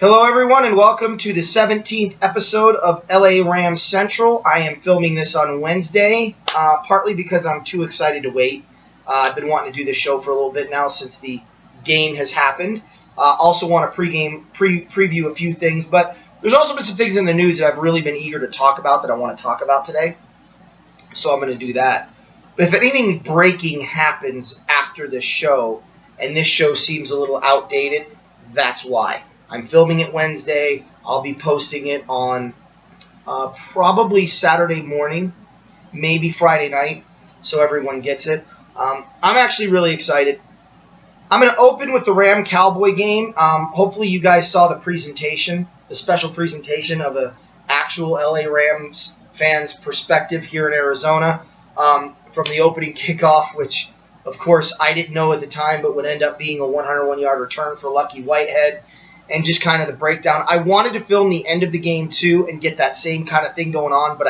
Hello, everyone, and welcome to the 17th episode of LA Rams Central. I am filming this on Wednesday, partly because I'm too excited to wait. I've been wanting to do this show for a little bit now since the game has happened. Also want to preview a few things, but there's also been some things in the news that I've really been eager to talk about that I want to talk about today. So I'm going to do that. But if anything breaking happens after this show, and this show seems a little outdated, that's why. I'm filming it Wednesday. I'll be posting it on probably Saturday morning, maybe Friday night, so everyone gets it. I'm actually really excited. I'm going to open with the Rams Cowboy game. Hopefully you guys saw the presentation, the special presentation of an actual LA Rams fans' perspective here in Arizona from the opening kickoff, which, of course, I didn't know at the time, but would end up being a 101-yard return for Lucky Whitehead. And just kind of the breakdown. I wanted to film the end of the game too and get that same kind of thing going on, but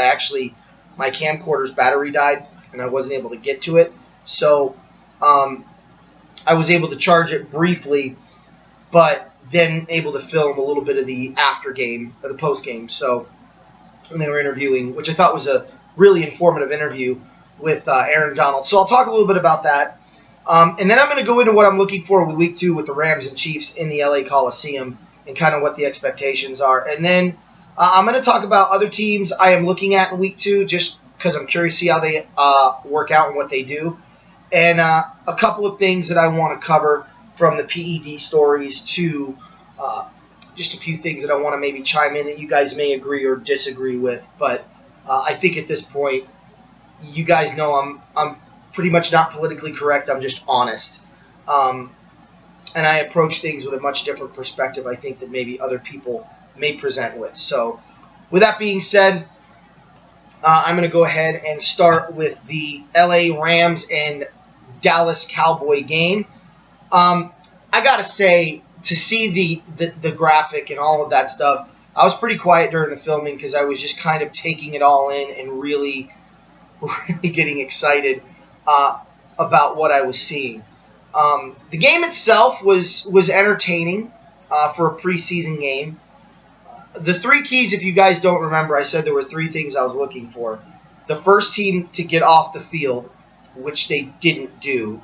my camcorder's battery died and I wasn't able to get to it. So I was able to charge it briefly, but then able to film a little bit of the after game, or the post game. So when they were interviewing, which I thought was a really informative interview with Aaron Donald. So I'll talk a little bit about that. And then I'm going to go into what I'm looking for with Week 2 with the Rams and Chiefs in the LA Coliseum and kind of what the expectations are. And then I'm going to talk about other teams I am looking at in Week 2 just because I'm curious to see how they work out and what they do. And a couple of things that I want to cover from the PED stories to just a few things that I want to maybe chime in that you guys may agree or disagree with. But I think at this point, you guys know I'm pretty much not politically correct. I'm just honest. And I approach things with a much different perspective, I think, that maybe other people may present with. So with that being said, I'm going to go ahead and start with the LA Rams and Dallas Cowboy game. I got to say, to see the graphic and all of that stuff, I was pretty quiet during the filming because I was just kind of taking it all in and really getting excited about what I was seeing. The game itself was entertaining for a preseason game. The three keys, if you guys don't remember, I said there were three things I was looking for. The first team to get off the field, which they didn't do.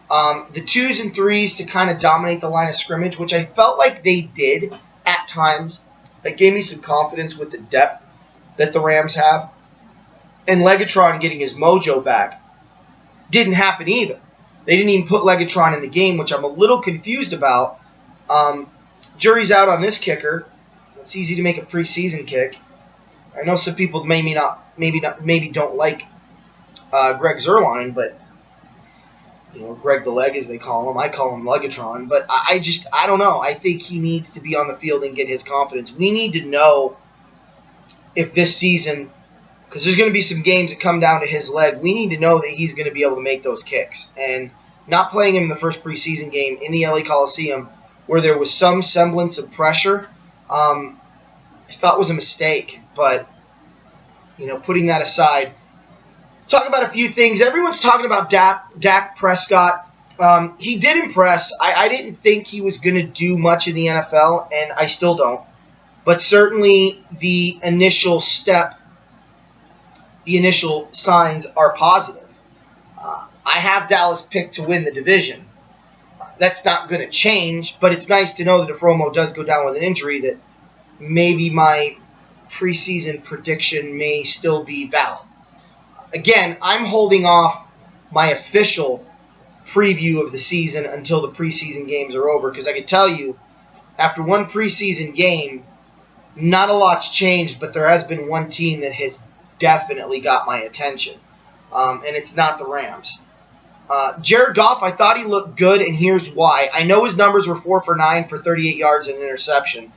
The 2s and 3s to kind of dominate the line of scrimmage, which I felt like they did at times. That gave me some confidence with the depth that the Rams have. And Legatron getting his mojo back didn't happen either. They didn't even put Legatron in the game, which I'm a little confused about. Jury's out on this kicker. It's easy to make a preseason kick. I know some people maybe don't like Greg Zuerlein, but Greg the Leg as they call him. I call him Legatron, but I don't know. I think he needs to be on the field and get his confidence. We need to know if this season, because there's going to be some games that come down to his leg, we need to know that he's going to be able to make those kicks. And not playing him in the first preseason game in the LA Coliseum, where there was some semblance of pressure, I thought was a mistake. But, putting that aside, talk about a few things. Everyone's talking about Dak Prescott. He did impress. I didn't think he was going to do much in the NFL, and I still don't. But certainly the initial signs are positive. I have Dallas picked to win the division. That's not going to change, but it's nice to know that if Romo does go down with an injury, that maybe my preseason prediction may still be valid. Again, I'm holding off my official preview of the season until the preseason games are over, because I can tell you, after one preseason game, not a lot's changed, but there has been one team that has definitely got my attention, and it's not the Rams. Jared Goff, I thought he looked good, and here's why. I know his numbers were 4 for 9 for 38 yards and an interception.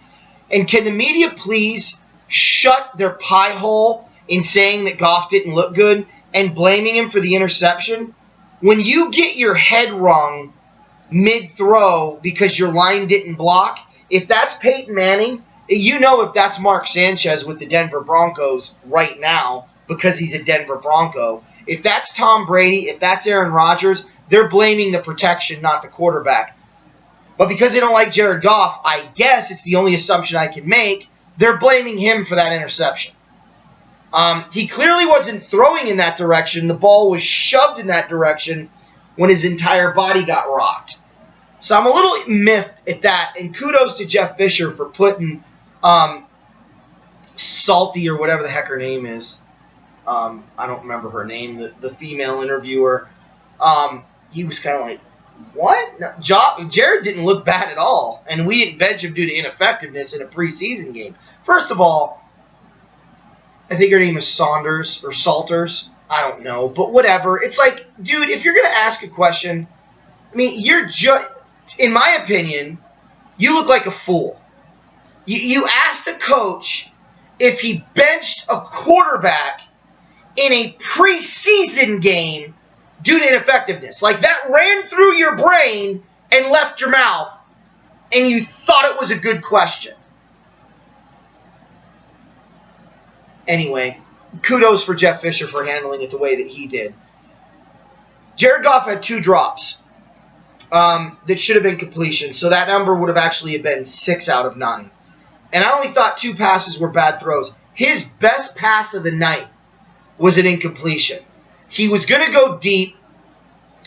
And can the media please shut their pie hole in saying that Goff didn't look good and blaming him for the interception? When you get your head wrong mid-throw because your line didn't block, if that's Peyton Manning, if that's Mark Sanchez with the Denver Broncos right now because he's a Denver Bronco, if that's Tom Brady, if that's Aaron Rodgers, they're blaming the protection, not the quarterback. But because they don't like Jared Goff, I guess it's the only assumption I can make, they're blaming him for that interception. He clearly wasn't throwing in that direction. The ball was shoved in that direction when his entire body got rocked. So I'm a little miffed at that. And kudos to Jeff Fisher for putting Salty, or whatever the heck her name is. I don't remember her name, the female interviewer. He was kind of like, what? No, Jared didn't look bad at all. And we didn't bench him due to ineffectiveness in a preseason game. First of all, I think her name is Saunders or Salters. I don't know. But whatever. It's like, dude, if you're going to ask a question, I mean, you're just, in my opinion, you look like a fool. You asked a coach if he benched a quarterback in a preseason game due to ineffectiveness. Like, that ran through your brain and left your mouth, and you thought it was a good question. Anyway, kudos for Jeff Fisher for handling it the way that he did. Jared Goff had 2 drops that should have been completion, so that number would have actually been 6 out of 9. And I only thought 2 passes were bad throws. His best pass of the night was an incompletion. He was going to go deep.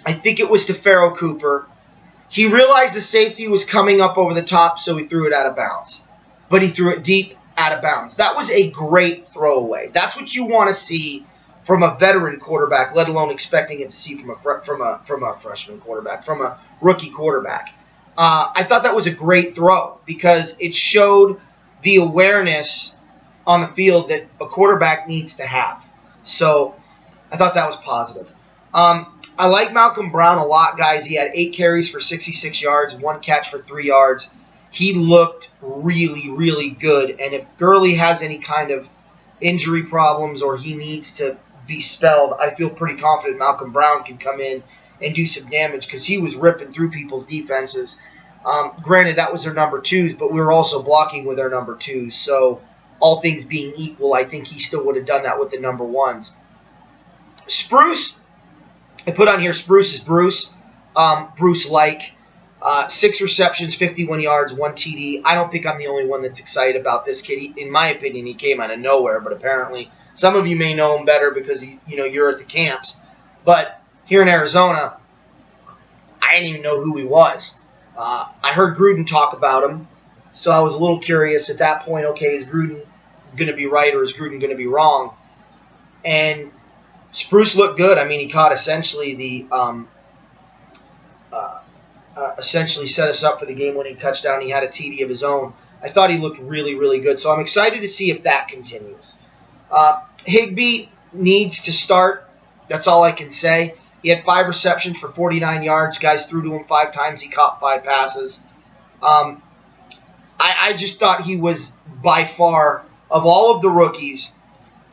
I think it was to Pharoh Cooper. He realized the safety was coming up over the top, so he threw it out of bounds. But he threw it deep, out of bounds. That was a great throwaway. That's what you want to see from a veteran quarterback, let alone expecting it to see from a freshman quarterback, from a rookie quarterback. I thought that was a great throw because it showed the awareness on the field that a quarterback needs to have. So I thought that was positive. I like Malcolm Brown a lot, guys. He had 8 carries for 66 yards, 1 catch for 3 yards. He looked really, really good. And if Gurley has any kind of injury problems or he needs to be spelled, I feel pretty confident Malcolm Brown can come in and do some damage because he was ripping through people's defenses. Granted, that was their number 2s, but we were also blocking with our number 2s. So all things being equal, I think he still would have done that with the number 1s. Spruce, I put on here Spruce is Bruce. Bruce-like. 6 receptions, 51 yards, 1 TD. I don't think I'm the only one that's excited about this kid. In my opinion, he came out of nowhere, but apparently some of you may know him better because you're at the camps. But here in Arizona, I didn't even know who he was. I heard Gruden talk about him, so I was a little curious at that point. Okay, is Gruden going to be right or is Gruden going to be wrong? And Spruce looked good. I mean, he caught essentially essentially set us up for the game-winning touchdown. He had a TD of his own. I thought he looked really, really good. So I'm excited to see if that continues. Higbee needs to start. That's all I can say. He had 5 receptions for 49 yards. Guys threw to him 5 times. He caught 5 passes. I just thought he was, by far, of all of the rookies,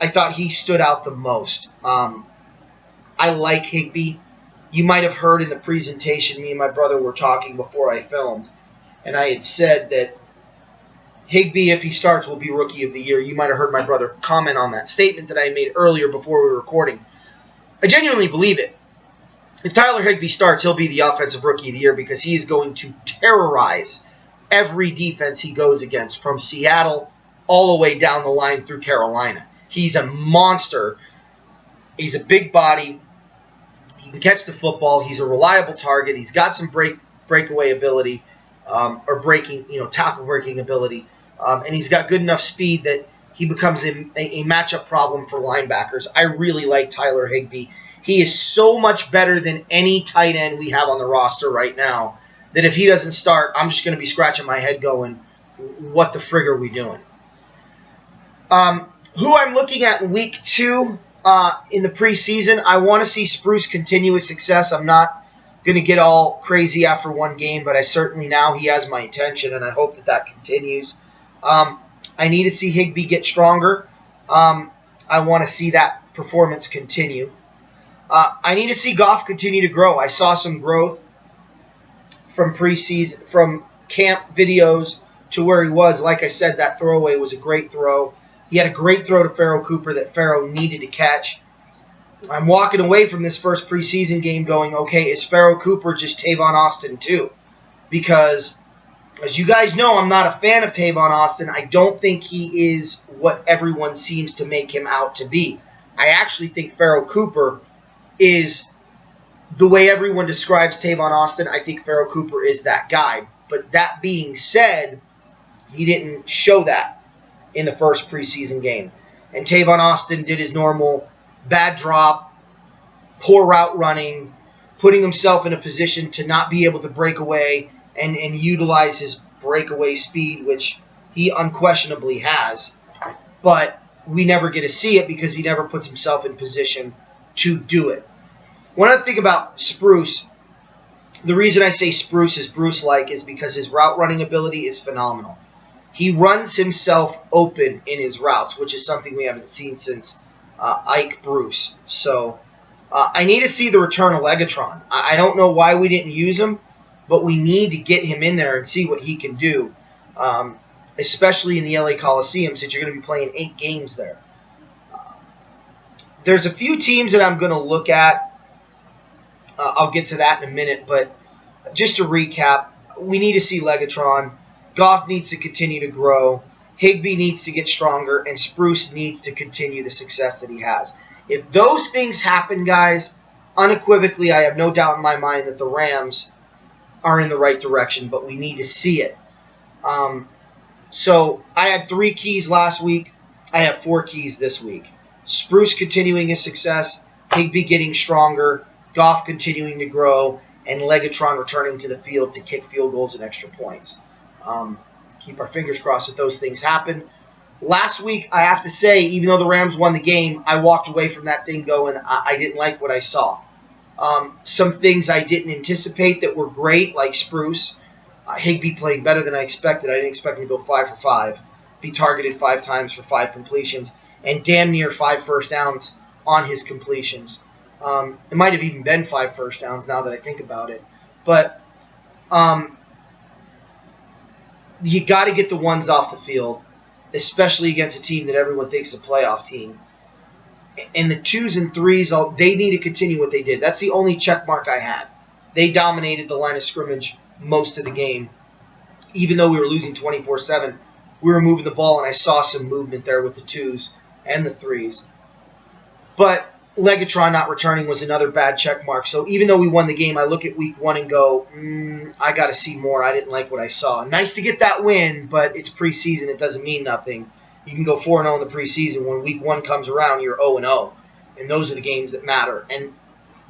I thought he stood out the most. I like Higbee. You might have heard in the presentation, me and my brother were talking before I filmed, and I had said that Higbee, if he starts, will be Rookie of the Year. You might have heard my brother comment on that statement that I made earlier before we were recording. I genuinely believe it. If Tyler Higbee starts, he'll be the Offensive Rookie of the Year because he is going to terrorize every defense he goes against, from Seattle all the way down the line through Carolina. He's a monster. He's a big body. He can catch the football. He's a reliable target. He's got some breakaway ability, tackle breaking ability, and he's got good enough speed that he becomes a matchup problem for linebackers. I really like Tyler Higbee. He is so much better than any tight end we have on the roster right now that if he doesn't start, I'm just going to be scratching my head going, what the frig are we doing? Who I'm looking at in week 2 in the preseason, I want to see Spruce continue his success. I'm not going to get all crazy after one game, but I certainly now he has my attention, and I hope that continues. I need to see Higbee get stronger. I want to see that performance continue. I need to see Goff continue to grow. I saw some growth from preseason, from camp videos to where he was. Like I said, that throwaway was a great throw. He had a great throw to Pharoh Cooper that Pharoh needed to catch. I'm walking away from this first preseason game going, okay, is Pharoh Cooper just Tavon Austin too? because, as you guys know, I'm not a fan of Tavon Austin. I don't think he is what everyone seems to make him out to be. I actually think Pharoh Cooper is the way everyone describes Tavon Austin. I think Pharoh Cooper is that guy. But that being said, he didn't show that in the first preseason game. And Tavon Austin did his normal bad drop, poor route running, putting himself in a position to not be able to break away and utilize his breakaway speed, which he unquestionably has. But we never get to see it because he never puts himself in position to do it. One other thing about Spruce, the reason I say Spruce is Bruce-like is because his route running ability is phenomenal. He runs himself open in his routes, which is something we haven't seen since Ike Bruce. So I need to see the return of Legatron. I don't know why we didn't use him, but we need to get him in there and see what he can do, especially in the LA Coliseum, since you're going to be playing 8 games there. There's a few teams that I'm going to look at. I'll get to that in a minute, but just to recap, we need to see Legatron. Goff needs to continue to grow. Higbee needs to get stronger, and Spruce needs to continue the success that he has. If those things happen, guys, unequivocally, I have no doubt in my mind that the Rams are in the right direction, but we need to see it. So I had 3 keys last week. I have 4 keys this week. Spruce continuing his success, Higbee getting stronger, Goff continuing to grow, and Legatron returning to the field to kick field goals and extra points. Keep our fingers crossed that those things happen. Last week, I have to say, even though the Rams won the game, I walked away from that thing going, I didn't like what I saw. Some things I didn't anticipate that were great, like Spruce. Higbee playing better than I expected. I didn't expect him to go 5 for 5, be targeted 5 times for 5 completions, and damn near 5 first downs on his completions. It might have even been 5 first downs now that I think about it. But you got to get the ones off the field, especially against a team that everyone thinks is a playoff team. And the 2s and 3s, they need to continue what they did. That's the only check mark I had. They dominated the line of scrimmage most of the game. Even though we were losing 24-7, we were moving the ball, and I saw some movement there with the 2s and the 3s. But Legatron not returning was another bad check mark. So even though we won the game, I look at week 1 and go, I got to see more. I didn't like what I saw. Nice to get that win, but it's preseason. It doesn't mean nothing. You can go 4-0 in the preseason. When week 1 comes around, you're 0-0. And those are the games that matter. And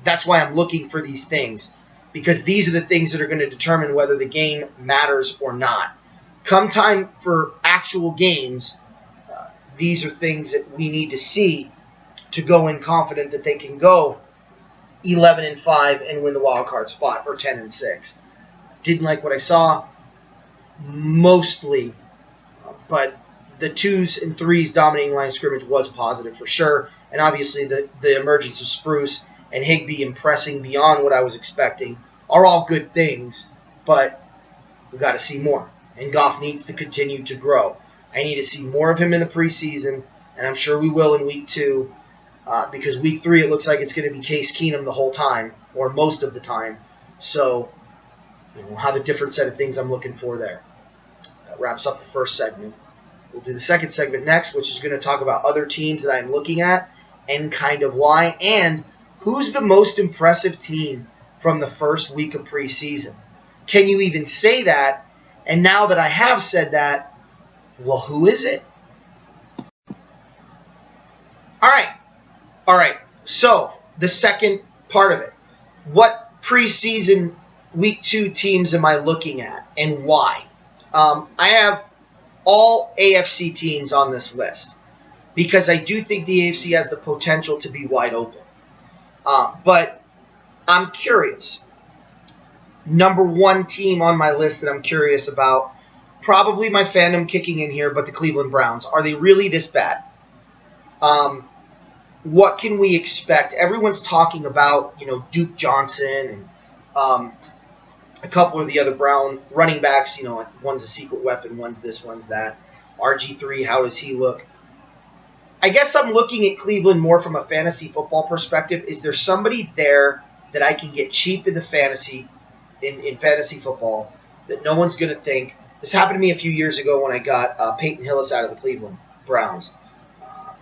that's why I'm looking for these things, because these are the things that are going to determine whether the game matters or not. Come time for actual games, these are things that we need to see to go in confident that they can go 11-5 and win the wild card spot, or 10-6. Didn't like what I saw mostly, but the 2s and 3s dominating line of scrimmage was positive for sure, and obviously the emergence of Spruce and Higbee impressing beyond what I was expecting are all good things, but we've got to see more, and Goff needs to continue to grow. I need to see more of him in the preseason, and I'm sure we will in week 2. Because week 3 it looks like it's going to be Case Keenum the whole time, or most of the time. So, we'll have a different set of things I'm looking for there. That wraps up the first segment. We'll do the second segment next, which is going to talk about other teams that I'm looking at, and kind of why, and who's the most impressive team from the first week of preseason. Can you even say that? And now that I have said that, well, who is it? All right, so the second part of it. What preseason week 2 teams am I looking at, and why? I have all AFC teams on this list because I do think the AFC has the potential to be wide open. But I'm curious. Number 1 team on my list that I'm curious about, probably my fandom kicking in here, but the Cleveland Browns. Are they really this bad? What can we expect? Everyone's talking about, Duke Johnson and a couple of the other Brown running backs. One's a secret weapon, one's this, one's that. RG3, how does he look? I guess I'm looking at Cleveland more from a fantasy football perspective. Is there somebody there that I can get cheap in the fantasy football that no one's going to think. This happened to me a few years ago when I got Peyton Hillis out of the Cleveland Browns.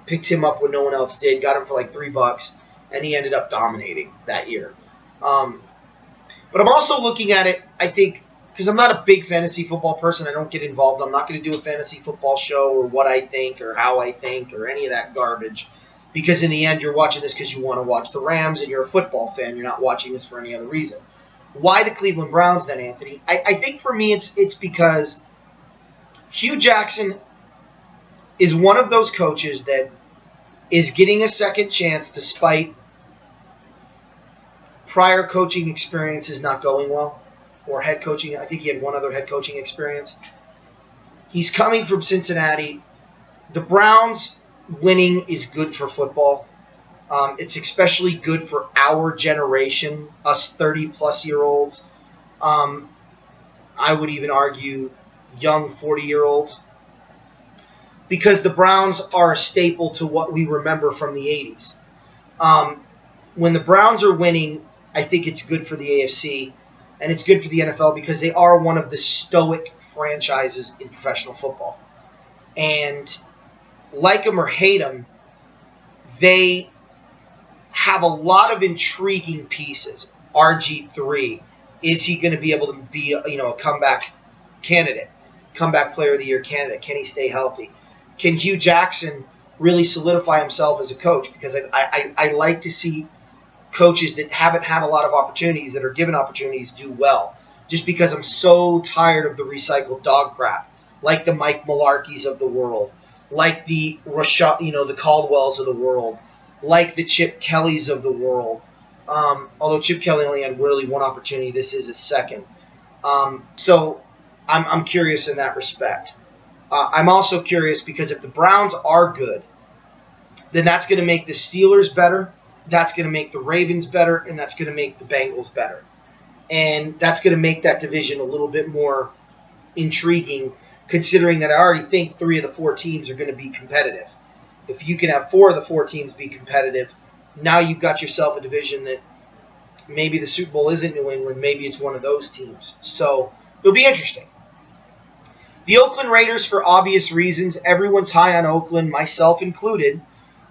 Picked him up when no one else did, got him for like $3, and he ended up dominating that year. But I'm also looking at it, I think, because I'm not a big fantasy football person. I don't get involved. I'm not going to do a fantasy football show or what I think or how I think or any of that garbage. Because in the end, you're watching this because you want to watch the Rams and you're a football fan. You're not watching this for any other reason. Why the Cleveland Browns then, Anthony? I think for me it's because Hugh Jackson is one of those coaches that is getting a second chance despite prior coaching experiences not going well, or head coaching. I think he had one other head coaching experience. He's coming from Cincinnati. The Browns winning is good for football. It's especially good for our generation, us 30-plus-year-olds. I would even argue young 40-year-olds. Because the Browns are a staple to what we remember from the 80s. When the Browns are winning, I think it's good for the AFC, and it's good for the NFL because they are one of the stoic franchises in professional football. And like them or hate them, they have a lot of intriguing pieces. RG3, is he going to be able to be a comeback candidate, comeback player of the year candidate? Can he stay healthy? Can Hugh Jackson really solidify himself as a coach? Because I like to see coaches that haven't had a lot of opportunities, that are given opportunities, do well. Just because I'm so tired of the recycled dog crap, like the Mike Mularkeys of the world, like the the Caldwells of the world, like the Chip Kellys of the world. Although Chip Kelly only had really one opportunity, this is his second. So I'm curious in that respect. I'm also curious because if the Browns are good, then that's going to make the Steelers better, that's going to make the Ravens better, and that's going to make the Bengals better. And that's going to make that division a little bit more intriguing, considering that I already think 3 of the 4 teams are going to be competitive. If you can have 4 of the 4 teams be competitive, now you've got yourself a division that maybe the Super Bowl isn't New England, maybe it's one of those teams. So it'll be interesting. The Oakland Raiders, for obvious reasons, everyone's high on Oakland, myself included.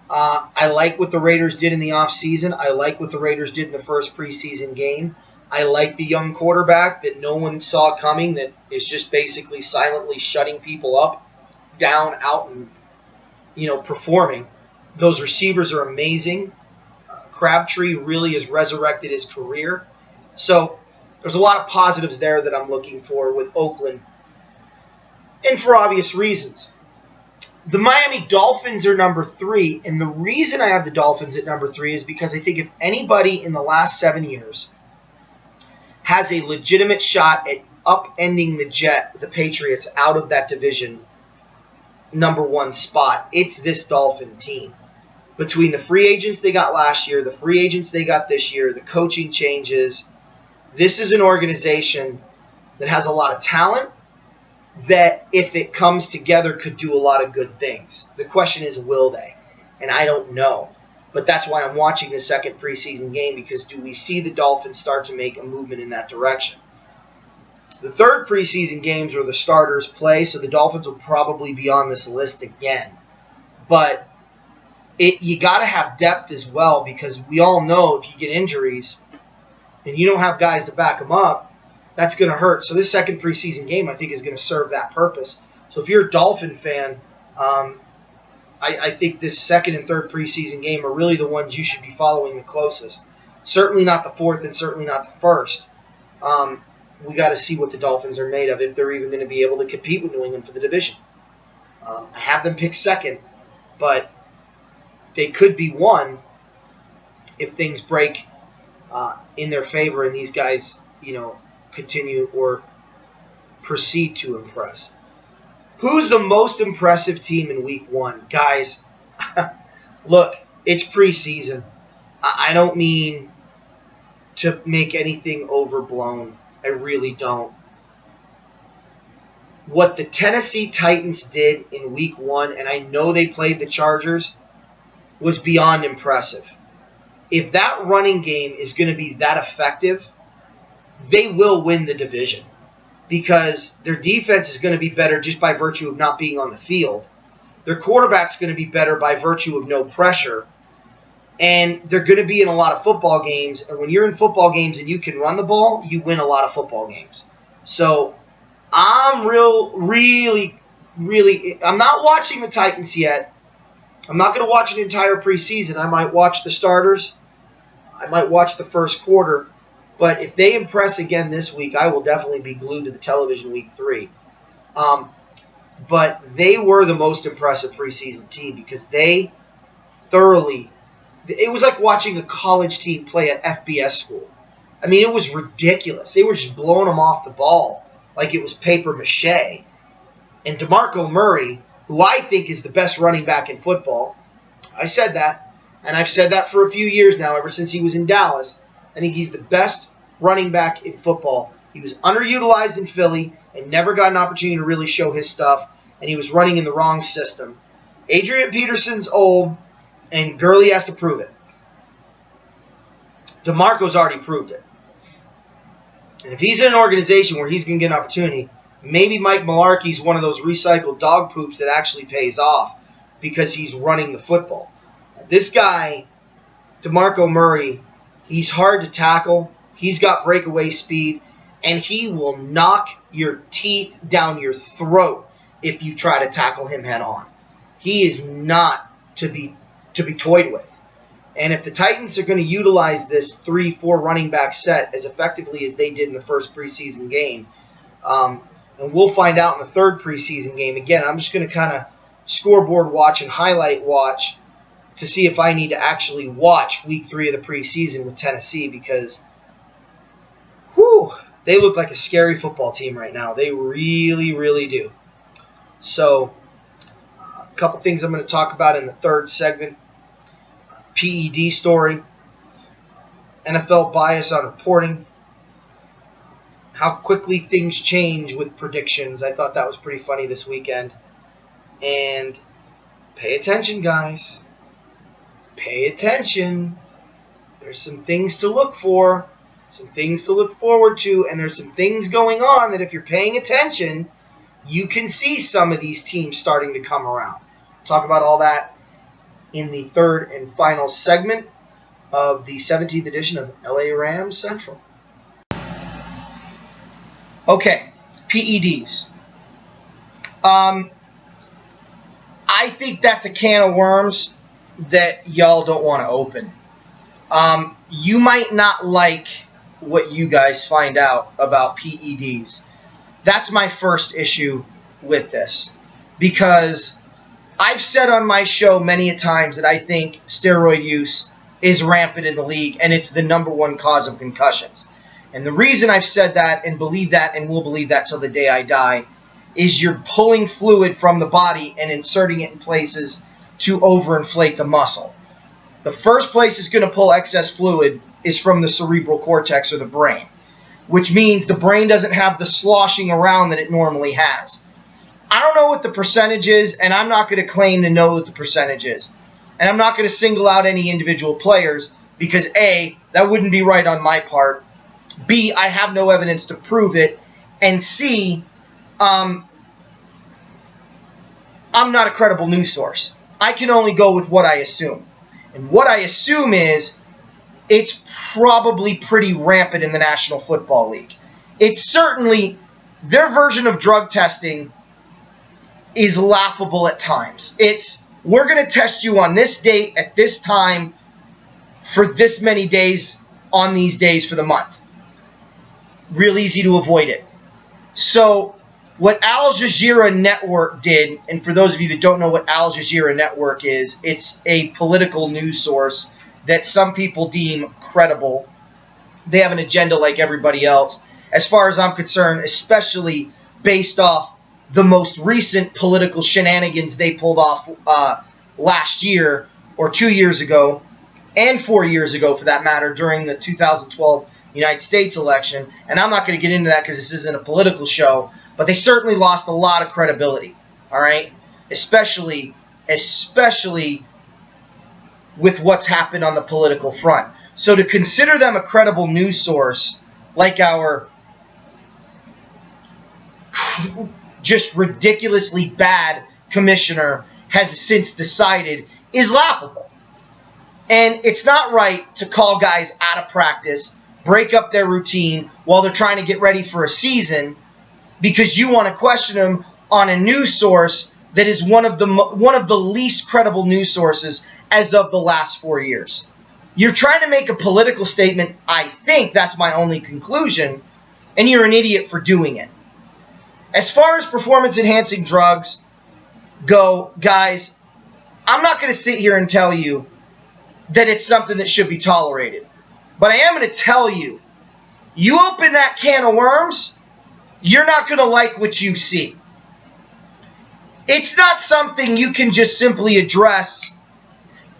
I like what the Raiders did in the offseason. I like what the Raiders did in the first preseason game. I like the young quarterback that no one saw coming, that is just basically silently shutting people up, down, out, and performing. Those receivers are amazing. Crabtree really has resurrected his career. So there's a lot of positives there that I'm looking for with Oakland, and for obvious reasons. The Miami Dolphins are number 3, and the reason I have the Dolphins at number 3 is because I think if anybody in the last 7 years has a legitimate shot at upending the Patriots out of that division number 1 spot, it's this Dolphin team. Between the free agents they got last year, the free agents they got this year, the coaching changes, this is an organization that has a lot of talent that, if it comes together, could do a lot of good things. The question is, will they? And I don't know. But that's why I'm watching the second preseason game, because do we see the Dolphins start to make a movement in that direction? The third preseason games where the starters play, so the Dolphins will probably be on this list again. But you got to have depth as well, because we all know if you get injuries and you don't have guys to back them up, that's going to hurt. So this second preseason game, I think, is going to serve that purpose. So if you're a Dolphin fan, I think this second and third preseason game are really the ones you should be following the closest. Certainly not the fourth and certainly not the first. We got to see what the Dolphins are made of, if they're even going to be able to compete with New England for the division. I have them pick second, but they could be one if things break in their favor and these guys, continue or proceed to impress. Who's the most impressive team in week 1? Guys, look, it's preseason. I don't mean to make anything overblown. I really don't. What the Tennessee Titans did in week 1, and I know they played the Chargers, was beyond impressive. If that running game is going to be that effective, they will win the division. because their defense is going to be better just by virtue of not being on the field. Their quarterback's going to be better by virtue of no pressure. And they're going to be in a lot of football games. And when you're in football games and you can run the ball, you win a lot of football games. So I'm really, I'm not watching the Titans yet. I'm not going to watch an entire preseason. I might watch the starters. I might watch the first quarter. But if they impress again this week, I will definitely be glued to the television week 3. But they were the most impressive preseason team because they thoroughly... It was like watching a college team play at FBS school. I mean, it was ridiculous. They were just blowing them off the ball like it was paper mache. And DeMarco Murray, who I think is the best running back in football, I said that, and I've said that for a few years now, ever since he was in Dallas. I think he's the best running back in football. He was underutilized in Philly and never got an opportunity to really show his stuff, and he was running in the wrong system. Adrian Peterson's old, and Gurley has to prove it. DeMarco's already proved it. And if he's in an organization where he's going to get an opportunity, maybe Mike Mularkey's one of those recycled dog poops that actually pays off because he's running the football. This guy, DeMarco Murray, he's hard to tackle. He's got breakaway speed, and he will knock your teeth down your throat if you try to tackle him head on. He is not to be toyed with. And if the Titans are going to utilize this 3-4 running back set as effectively as they did in the first preseason game, and we'll find out in the third preseason game. Again, I'm just going to kind of scoreboard watch and highlight watch to see if I need to actually watch week 3 of the preseason with Tennessee because, they look like a scary football team right now. They really, really do. So, a couple things I'm going to talk about in the third segment. PED story, NFL bias on reporting, how quickly things change with predictions. I thought that was pretty funny this weekend. And pay attention, guys. Pay attention. There's some things to look for, some things to look forward to, and there's some things going on that if you're paying attention, you can see some of these teams starting to come around. Talk about all that in the third and final segment of the 17th edition of LA Rams Central. Okay, PEDs. I think that's a can of worms that y'all don't want to open. You might not like what you guys find out about PEDs. That's my first issue with this, because I've said on my show many a times that I think steroid use is rampant in the league, and it's the number one cause of concussions. And the reason I've said that and believe that and will believe that till the day I die is you're pulling fluid from the body and inserting it in places to overinflate the muscle. The first place it's going to pull excess fluid is from the cerebral cortex or the brain, which means the brain doesn't have the sloshing around that it normally has. I don't know what the percentage is, and I'm not going to claim to know what the percentage is. And I'm not going to single out any individual players because A, that wouldn't be right on my part. B, I have no evidence to prove it. And C, I'm not a credible news source. I can only go with what I assume. And what I assume is it's probably pretty rampant in the National Football League. It's certainly, their version of drug testing is laughable at times. It's, we're going to test you on this date at this time for this many days on these days for the month. Real easy to avoid it. So what Al Jazeera Network did, and for those of you that don't know what Al Jazeera Network is, it's a political news source that some people deem credible. They have an agenda like everybody else. As far as I'm concerned, especially based off the most recent political shenanigans they pulled off last year or 2 years ago and 4 years ago for that matter during the 2012 United States election. And I'm not going to get into that because this isn't a political show, but they certainly lost a lot of credibility, all right? Especially with what's happened on the political front. So to consider them a credible news source like our just ridiculously bad commissioner has since decided is laughable. And it's not right to call guys out of practice, break up their routine while they're trying to get ready for a season because you want to question them on a news source that is one of the least credible news sources as of the last 4 years. You're trying to make a political statement, I think that's my only conclusion, and you're an idiot for doing it. As far as performance-enhancing drugs go, guys, I'm not going to sit here and tell you that it's something that should be tolerated. But I am going to tell you, you open that can of worms, you're not going to like what you see. It's not something you can just simply address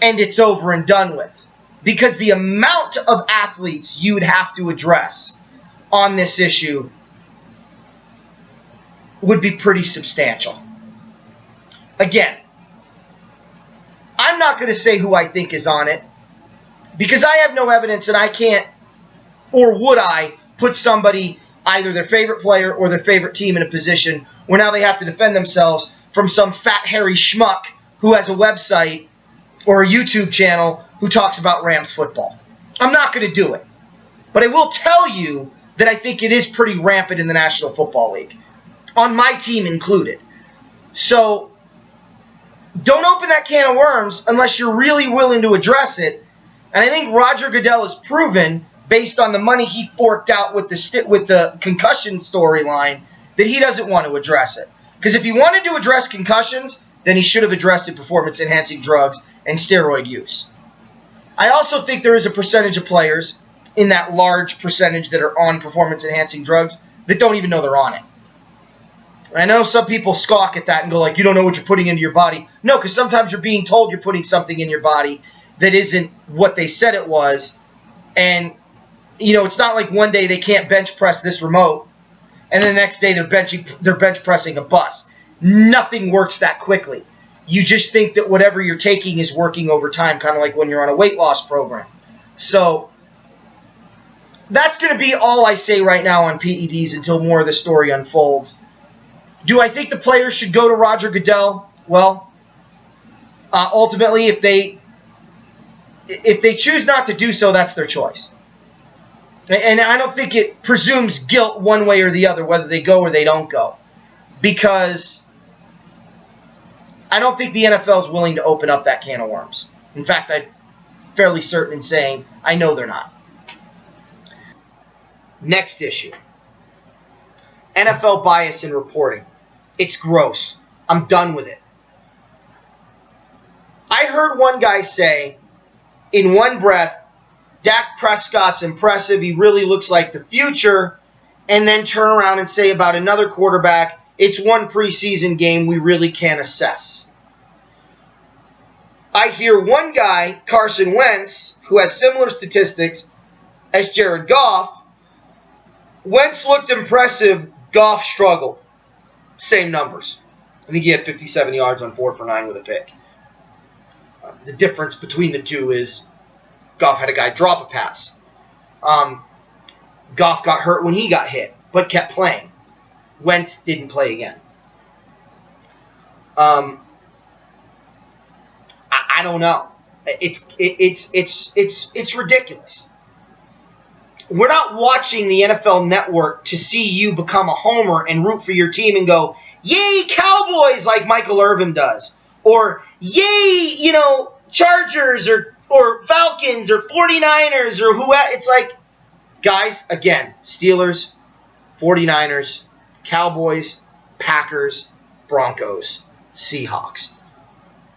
and it's over and done with. Because the amount of athletes you would have to address on this issue would be pretty substantial. Again, I'm not going to say who I think is on it because I have no evidence and I can't, or would I, put somebody, either their favorite player or their favorite team, in a position where now they have to defend themselves from some fat, hairy schmuck who has a website or a YouTube channel who talks about Rams football. I'm not going to do it. But I will tell you that I think it is pretty rampant in the National Football League, on my team included. So don't open that can of worms unless you're really willing to address it. And I think Roger Goodell has proven, based on the money he forked out with the concussion storyline, that he doesn't want to address it. Because if he wanted to address concussions, then he should have addressed performance-enhancing drugs and steroid use. I also think there is a percentage of players in that large percentage that are on performance-enhancing drugs that don't even know they're on it. I know some people scoff at that and go like, you don't know what you're putting into your body. No, because sometimes you're being told you're putting something in your body that isn't what they said it was. And, you know, it's not like one day they can't bench press this remote and then the next day they're bench pressing a bus. Nothing works that quickly. You just think that whatever you're taking is working over time, kind of like when you're on a weight loss program. So that's going to be all I say right now on PEDs until more of the story unfolds. Do I think the players should go to Roger Goodell? Well, ultimately, if they choose not to do so, that's their choice. And I don't think it presumes guilt one way or the other, whether they go or they don't go. Because I don't think the NFL is willing to open up that can of worms. In fact, I'm fairly certain in saying I know they're not. Next issue. NFL bias in reporting. It's gross. I'm done with it. I heard one guy say, in one breath, Dak Prescott's impressive, he really looks like the future, and then turn around and say about another quarterback, it's one preseason game, we really can't assess. I hear one guy, Carson Wentz, who has similar statistics as Jared Goff. Wentz looked impressive, Goff struggled. Same numbers. I think he had 57 yards on 4 for 9 with a pick. The difference between the two is Goff had a guy drop a pass. Goff got hurt when he got hit, but kept playing. Wentz didn't play again. I don't know. It's ridiculous. We're not watching the NFL Network to see you become a homer and root for your team and go, yay, Cowboys, like Michael Irvin does. Or, yay, Chargers or Falcons or 49ers or whoever. It's like, guys, again, Steelers, 49ers, Cowboys, Packers, Broncos, Seahawks.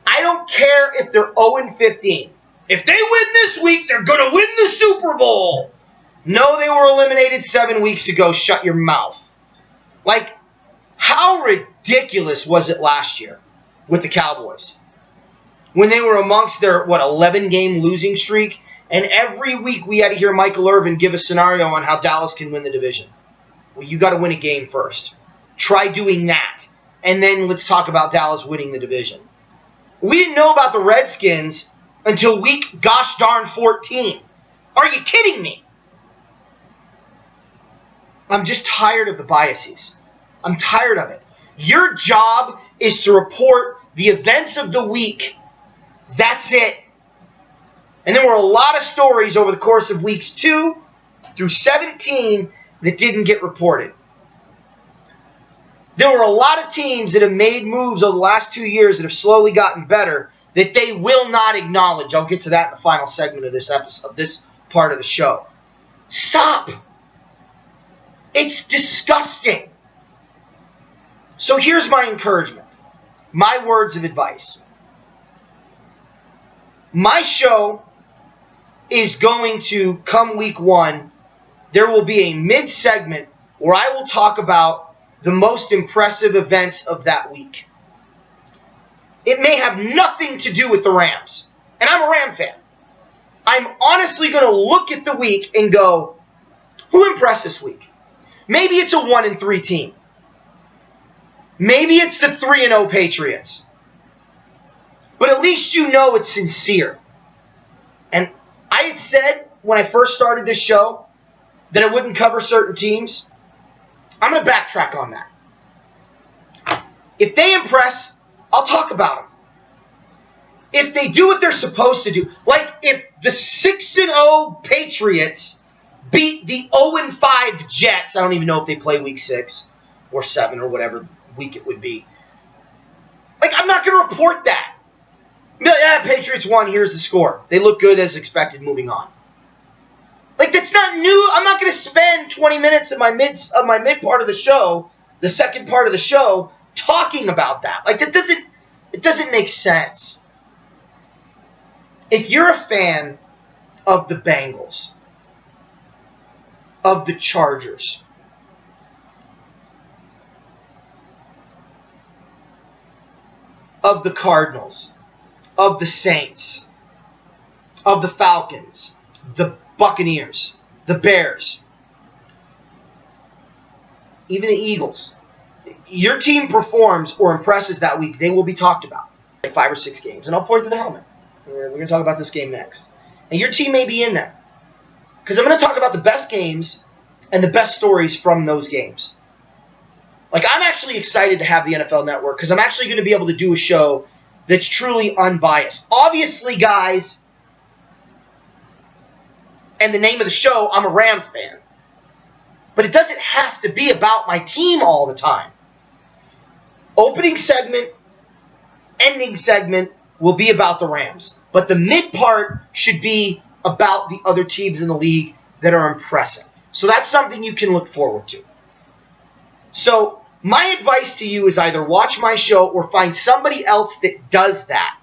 I don't care if they're 0-15. If they win this week, they're going to win the Super Bowl. No, they were eliminated 7 weeks ago. Shut your mouth. Like, how ridiculous was it last year with the Cowboys? When they were amongst their, 11-game losing streak, and every week we had to hear Michael Irvin give a scenario on how Dallas can win the division. Well, you got to win a game first. Try doing that, and then let's talk about Dallas winning the division. We didn't know about the Redskins until week gosh darn 14. Are you kidding me? I'm just tired of the biases. I'm tired of it. Your job is to report the events of the week. That's it. And there were a lot of stories over the course of weeks 2 through 17 that didn't get reported. There were a lot of teams that have made moves over the last 2 years that have slowly gotten better that they will not acknowledge. I'll get to that in the final segment of this episode, of this part of the show. Stop. It's disgusting. So here's my encouragement, my words of advice. My show is going to, come week 1, there will be a mid-segment where I will talk about the most impressive events of that week. It may have nothing to do with the Rams, and I'm a Ram fan. I'm honestly going to look at the week and go, who impressed this week? Maybe it's a 1-3 team. Maybe it's the 3-0 Patriots. But at least you know it's sincere. And I had said when I first started this show that I wouldn't cover certain teams. I'm going to backtrack on that. If they impress, I'll talk about them. If they do what they're supposed to do, like if the 6-0 Patriots beat the 0-5 Jets, I don't even know if they play week 6 or 7 or whatever week it would be. Like, I'm not going to report that. Be like, yeah, Patriots won, here's the score. They look good as expected, moving on. Like, that's not new. I'm not going to spend 20 minutes of my mid part of the show, the second part of the show, talking about that. Like, it doesn't make sense. If you're a fan of the Bengals, of the Chargers, of the Cardinals, of the Saints, of the Falcons, the Buccaneers, the Bears, even the Eagles, your team performs or impresses that week, they will be talked about. 5 or 6 games. And I'll point to the helmet. We're going to talk about this game next. And your team may be in there. Because I'm going to talk about the best games and the best stories from those games. Like, I'm actually excited to have the NFL Network because I'm actually going to be able to do a show that's truly unbiased. Obviously, guys, and the name of the show, I'm a Rams fan. But it doesn't have to be about my team all the time. Opening segment, ending segment will be about the Rams. But the mid part should be about the other teams in the league that are impressive. So that's something you can look forward to. So my advice to you is either watch my show or find somebody else that does that.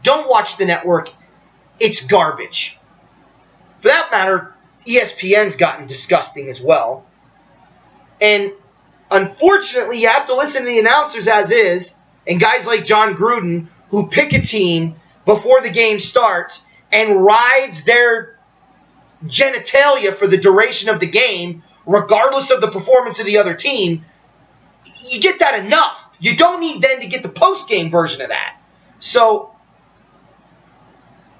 Don't watch the network. It's garbage. For that matter, ESPN's gotten disgusting as well. And unfortunately, you have to listen to the announcers as is, and guys like John Gruden who pick a team before the game starts and rides their genitalia for the duration of the game, regardless of the performance of the other team. You get that enough. You don't need then to get the post-game version of that. So,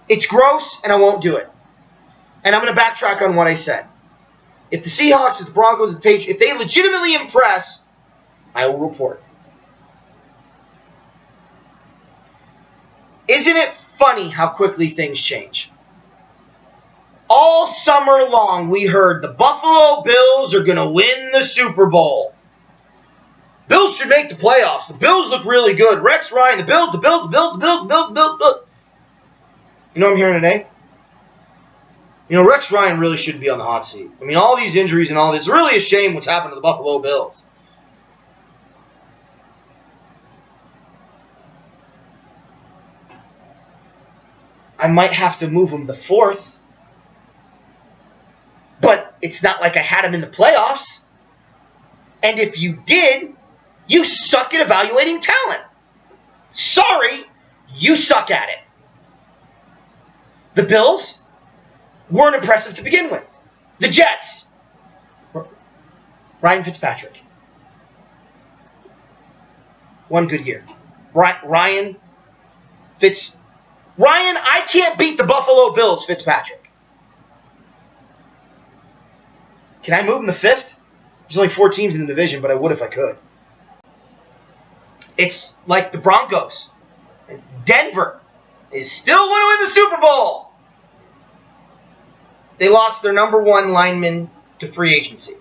it's gross, and I won't do it. And I'm going to backtrack on what I said. If the Seahawks, if the Broncos, if the Patriots, if they legitimately impress, I will report. Isn't it funny how quickly things change? All summer long, we heard the Buffalo Bills are going to win the Super Bowl. Bills should make the playoffs. The Bills look really good. Rex Ryan, the Bills. You know what I'm hearing today? You know, Rex Ryan really shouldn't be on the hot seat. I mean, all these injuries and all this, it's really a shame what's happened to the Buffalo Bills. I might have to move him to 4th. But it's not like I had him in the playoffs. And if you did, you suck at evaluating talent. Sorry, you suck at it. The Bills weren't impressive to begin with. The Jets, Ryan Fitzpatrick. One good year. Ryan, I can't beat the Buffalo Bills, Fitzpatrick. Can I move him to 5th? There's only 4 teams in the division, but I would if I could. It's like the Broncos. Denver is still going to win the Super Bowl. They lost their number 1 lineman to free agency.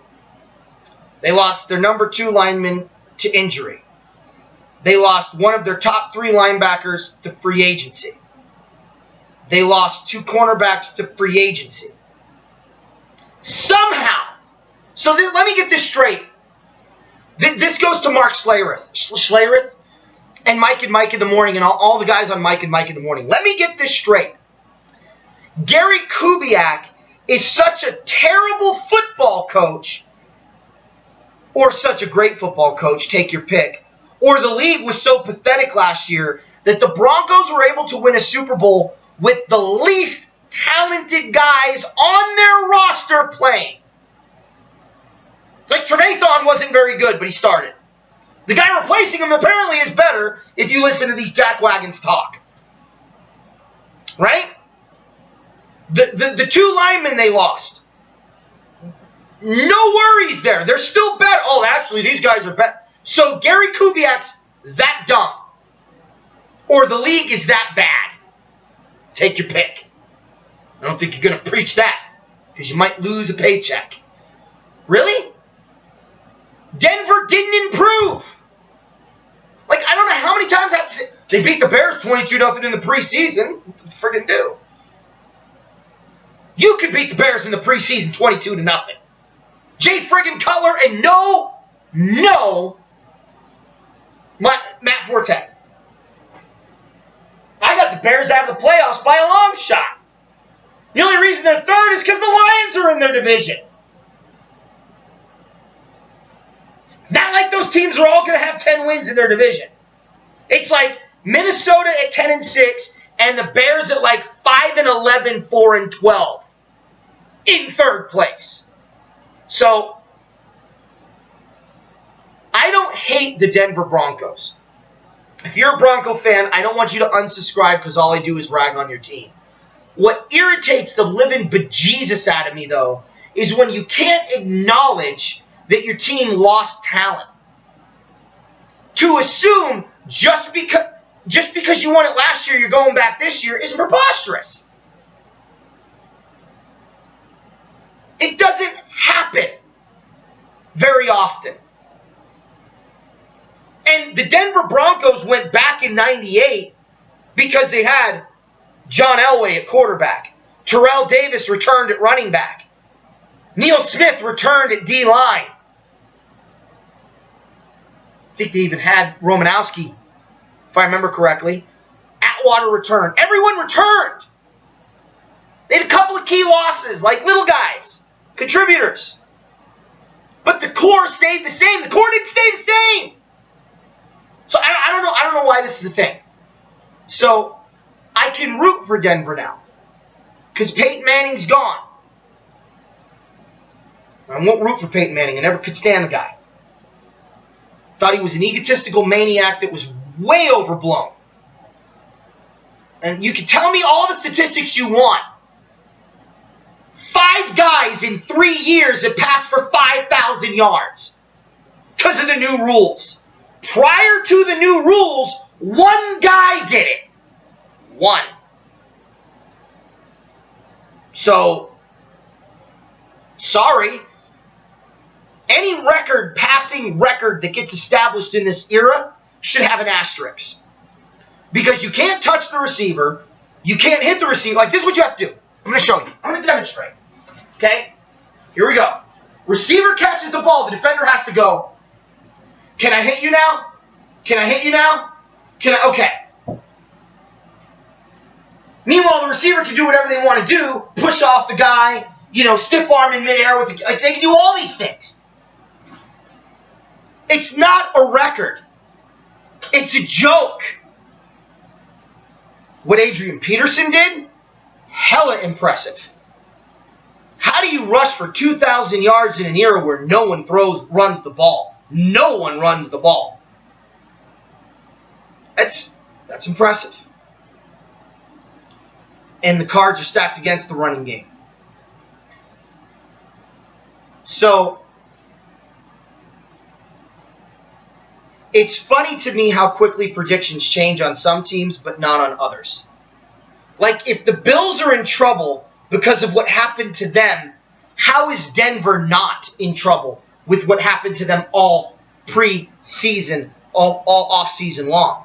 They lost their number 2 lineman to injury. They lost one of their top 3 linebackers to free agency. They lost 2 cornerbacks to free agency. Somehow. So let me get this straight. This goes to Mark Schlereth and Mike in the Morning and all the guys on Mike in the Morning. Let me get this straight. Gary Kubiak is such a terrible football coach, or such a great football coach, take your pick, or the league was so pathetic last year that the Broncos were able to win a Super Bowl with the least talented guys on their roster playing. Like Trevathan wasn't very good, but he started. The guy replacing him apparently is better if you listen to these jackwagons talk. Right? The 2 linemen they lost. No worries there. They're still better. Oh, actually, these guys are better. So Gary Kubiak's that dumb. Or the league is that bad. Take your pick. I don't think you're going to preach that, because you might lose a paycheck. Really? Denver didn't improve. Like, I don't know how many times I have to say, they beat the Bears 22-0 in the preseason. What the friggin' do? You could beat the Bears in the preseason 22-0. Jay friggin' Cutler and Matt Forte. I got the Bears out of the playoffs by a long shot. The only reason they're third is because the Lions are in their division. It's not like those teams are all going to have 10 wins in their division. It's like Minnesota at 10-6 and the Bears at like 5-11, 4-12 in third place. So, I don't hate the Denver Broncos. If you're a Bronco fan, I don't want you to unsubscribe because all I do is rag on your team. What irritates the living bejesus out of me, though, is when you can't acknowledge that your team lost talent. To assume just because you won it last year, you're going back this year is preposterous. It doesn't happen very often. And the Denver Broncos went back in 98 because they had John Elway at quarterback. Terrell Davis returned at running back. Neil Smith returned at D-line. I think they even had Romanowski, if I remember correctly. Atwater returned. Everyone returned. They had a couple of key losses, like little guys, contributors. But the core stayed the same. The core didn't stay the same. So I don't know why this is a thing. So I can root for Denver now, because Peyton Manning's gone. I won't root for Peyton Manning. I never could stand the guy. Thought he was an egotistical maniac that was way overblown. And you can tell me all the statistics you want. 5 guys in 3 years have passed for 5,000 yards because of the new rules. Prior to the new rules, 1 guy did it. 1. So, sorry. Any passing record that gets established in this era should have an asterisk. Because you can't touch the receiver. You can't hit the receiver. Like, this is what you have to do. I'm going to show you. I'm going to demonstrate. Okay? Here we go. Receiver catches the ball. The defender has to go, can I hit you now? Can I hit you now? Okay. Meanwhile, the receiver can do whatever they want to do. Push off the guy, stiff arm in midair. They can do all these things. It's not a record. It's a joke. What Adrian Peterson did, hella impressive. How do you rush for 2,000 yards in an era where no one runs the ball? No one runs the ball. That's impressive. And the cards are stacked against the running game. So, It's funny to me how quickly predictions change on some teams, but not on others. Like, if the Bills are in trouble because of what happened to them, how is Denver not in trouble with what happened to them all pre-season, all off-season long?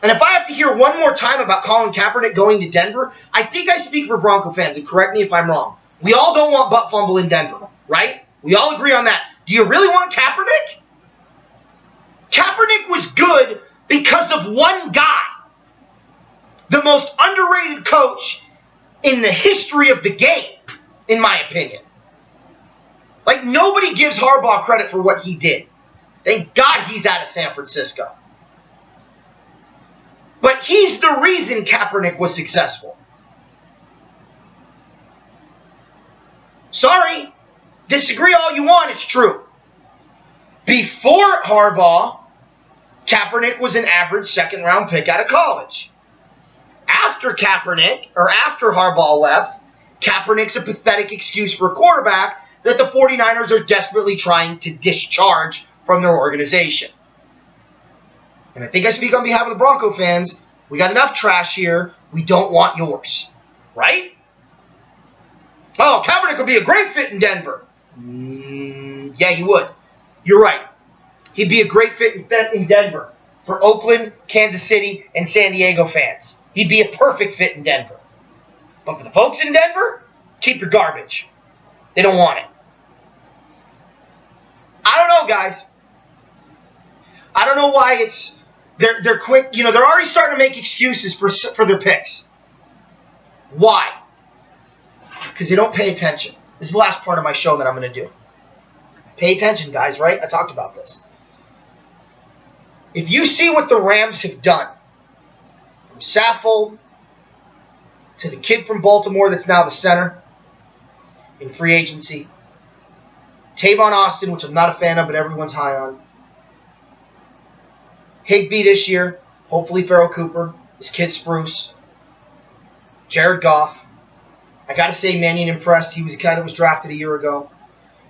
And if I have to hear one more time about Colin Kaepernick going to Denver, I think I speak for Bronco fans, and correct me if I'm wrong. We all don't want butt fumble in Denver, right? We all agree on that. Do you really want Kaepernick? Kaepernick was good because of one guy. The most underrated coach in the history of the game, in my opinion. Like, nobody gives Harbaugh credit for what he did. Thank God he's out of San Francisco. But he's the reason Kaepernick was successful. Sorry, disagree all you want, it's true. Before Harbaugh, Kaepernick was an average second-round pick out of college. After Harbaugh left, Kaepernick's a pathetic excuse for a quarterback that the 49ers are desperately trying to discharge from their organization. And I think I speak on behalf of the Bronco fans. We got enough trash here. We don't want yours. Right? Oh, Kaepernick would be a great fit in Denver. Yeah, he would. You're right. He'd be a great fit in Denver for Oakland, Kansas City, and San Diego fans. He'd be a perfect fit in Denver. But for the folks in Denver, keep your garbage. They don't want it. I don't know, guys. I don't know why they're quick. You know, they're already starting to make excuses for their picks. Why? Because they don't pay attention. This is the last part of my show that I'm going to do. Pay attention, guys, right? I talked about this. If you see what the Rams have done, from Saffold to the kid from Baltimore that's now the center in free agency, Tavon Austin, which I'm not a fan of, but everyone's high on, Higbee this year, hopefully Farrell Cooper, this kid Spruce, Jared Goff. I got to say, Mannion impressed. He was a guy that was drafted a year ago.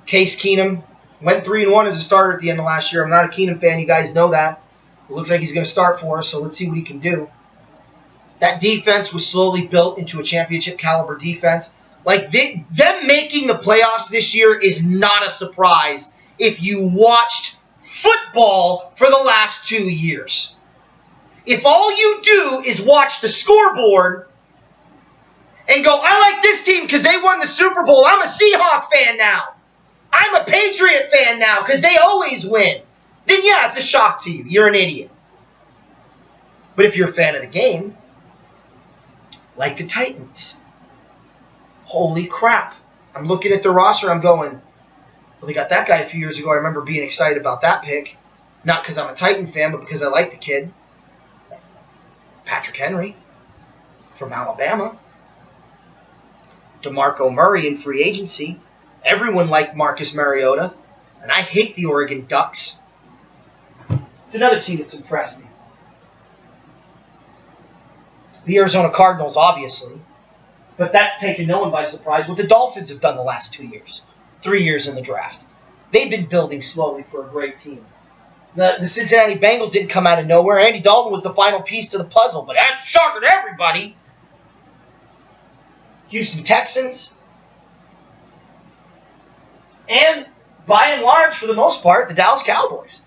Case Keenum went 3-1 as a starter at the end of last year. I'm not a Keenum fan. You guys know that. It looks like he's going to start for us, so let's see what he can do. That defense was slowly built into a championship caliber defense. Like, them making the playoffs this year is not a surprise if you watched football for the last 2 years. If all you do is watch the scoreboard and go, I like this team because they won the Super Bowl. I'm a Seahawk fan now. I'm a Patriot fan now because they always win. Then yeah, it's a shock to you. You're an idiot. But if you're a fan of the game, like the Titans, holy crap. I'm looking at the roster, I'm going, well, they got that guy a few years ago. I remember being excited about that pick. Not because I'm a Titan fan, but because I like the kid. Patrick Henry from Alabama. DeMarco Murray in free agency. Everyone liked Marcus Mariota. And I hate the Oregon Ducks. It's another team that's impressed me. The Arizona Cardinals, obviously. But that's taken no one by surprise. What the Dolphins have done the last 2 years. 3 years in the draft. They've been building slowly for a great team. The Cincinnati Bengals didn't come out of nowhere. Andy Dalton was the final piece to the puzzle. But that's a shocker to everybody. Houston Texans. And, by and large, for the most part, the Dallas Cowboys.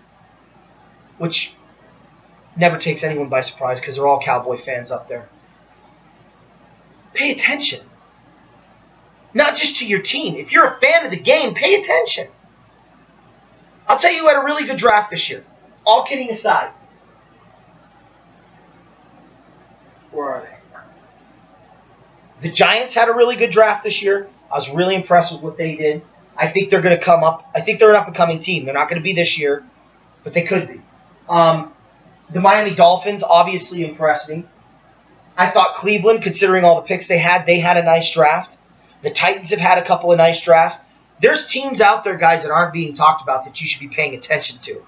Which never takes anyone by surprise because they're all Cowboy fans up there. Pay attention. Not just to your team. If you're a fan of the game, pay attention. I'll tell you who had a really good draft this year. All kidding aside. Where are they? The Giants had a really good draft this year. I was really impressed with what they did. I think they're going to come up. I think they're an up-and-coming team. They're not going to be this year, but they could be. The Miami Dolphins obviously impressed me. I thought Cleveland, considering all the picks they had a nice draft. The Titans have had a couple of nice drafts. There's teams out there, guys, that aren't being talked about that you should be paying attention to.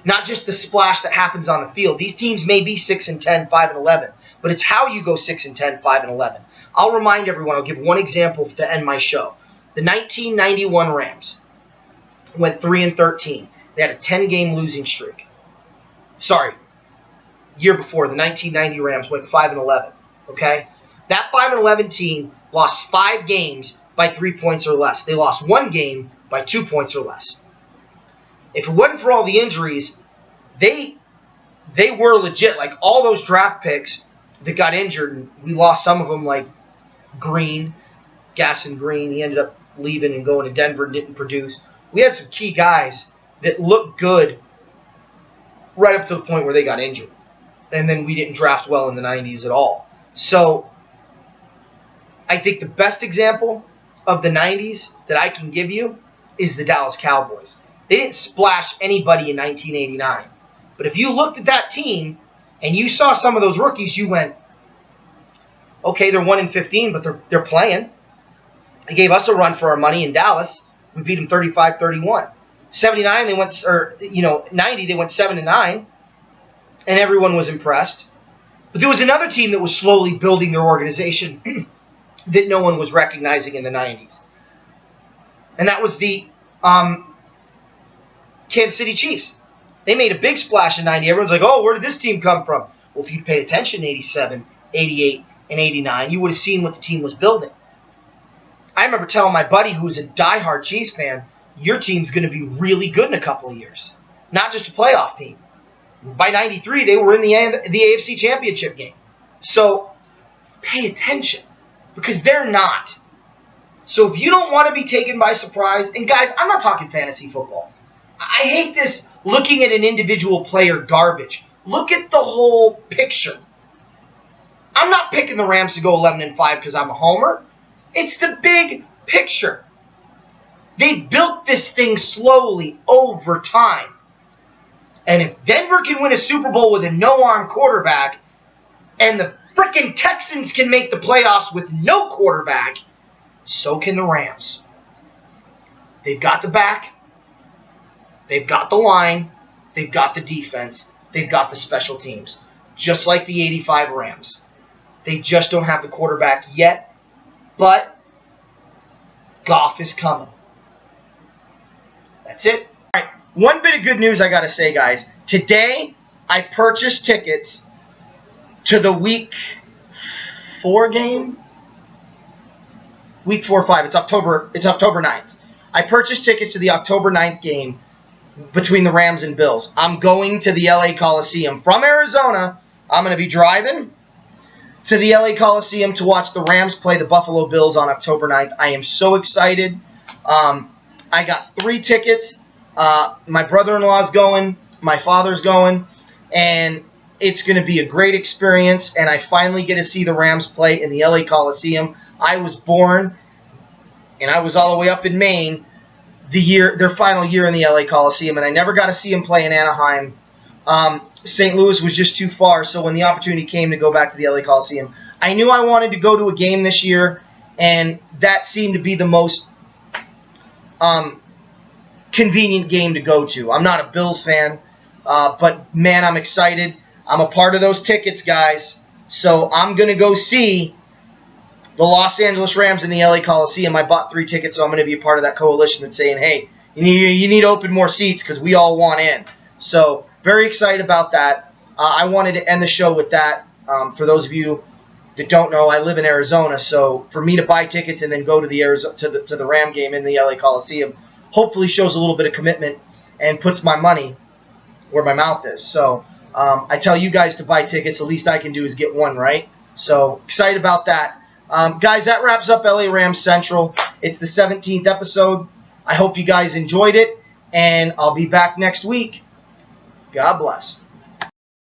Not just the splash that happens on the field. These teams may be 6-10, 5-11, but it's how you go 6-10, 5-11. I'll remind everyone, I'll give one example to end my show. The 1991 Rams went 3-13. They had a 10-game losing streak. Sorry, year before, the 1990 Rams went 5-11. Okay? That 5-11 team lost 5 games by 3 points or less. They lost 1 game by 2 points or less. If it wasn't for all the injuries, they were legit. Like, all those draft picks that got injured, and we lost some of them, like Green, Gasson Green. He ended up leaving and going to Denver and didn't produce. We had some key guys that looked good right up to the point where they got injured. And then we didn't draft well in the 90s at all. So I think the best example of the 90s that I can give you is the Dallas Cowboys. They didn't splash anybody in 1989. But if you looked at that team and you saw some of those rookies, you went, okay, they're 1-15, but they're playing. They gave us a run for our money in Dallas. We beat them 35-31. 79, they went, 90, they went 7-9, and everyone was impressed. But there was another team that was slowly building their organization that no one was recognizing in the 90s. And that was the Kansas City Chiefs. They made a big splash in 90. Everyone's like, oh, where did this team come from? Well, if you'd paid attention in 87, 88, and 89, you would have seen what the team was building. I remember telling my buddy who was a diehard Chiefs fan, your team's going to be really good in a couple of years. Not just a playoff team. By 93, they were in the AFC Championship game. So, pay attention. Because they're not. So, if you don't want to be taken by surprise, and guys, I'm not talking fantasy football. I hate this looking at an individual player garbage. Look at the whole picture. I'm not picking the Rams to go 11-5 because I'm a homer. It's the big picture. They built this thing slowly over time. And if Denver can win a Super Bowl with a no-arm quarterback, and the frickin' Texans can make the playoffs with no quarterback, so can the Rams. They've got the back. They've got the line. They've got the defense. They've got the special teams. Just like the 85 Rams. They just don't have the quarterback yet. But Goff is coming. That's it. All right. One bit of good news I got to say, guys. Today, I purchased tickets to the Week 4 game. Week 4 or 5. It's October 9th. I purchased tickets to the October 9th game between the Rams and Bills. I'm going to the LA Coliseum from Arizona. I'm going to be driving to the LA Coliseum to watch the Rams play the Buffalo Bills on October 9th. I am so excited. I got 3 tickets. My brother-in-law's going. My father's going. And it's going to be a great experience. And I finally get to see the Rams play in the LA Coliseum. I was born, and I was all the way up in Maine, their final year in the LA Coliseum, and I never got to see them play in Anaheim. St. Louis was just too far, so when the opportunity came to go back to the LA Coliseum, I knew I wanted to go to a game this year, and that seemed to be the most convenient game to go to. I'm not a Bills fan, but man, I'm excited. I'm a part of those tickets, guys, so I'm going to go see the Los Angeles Rams in the LA Coliseum. I bought 3 tickets, so I'm going to be a part of that coalition that's saying, hey, you need to open more seats because we all want in. So, very excited about that. I wanted to end the show with that. For those of you that don't know, I live in Arizona, so for me to buy tickets and then go to the Ram game in the LA Coliseum hopefully shows a little bit of commitment and puts my money where my mouth is. So, I tell you guys to buy tickets. The least I can do is get one, right? So, excited about that. Guys, that wraps up LA Rams Central. It's the 17th episode. I hope you guys enjoyed it, and I'll be back next week. God bless.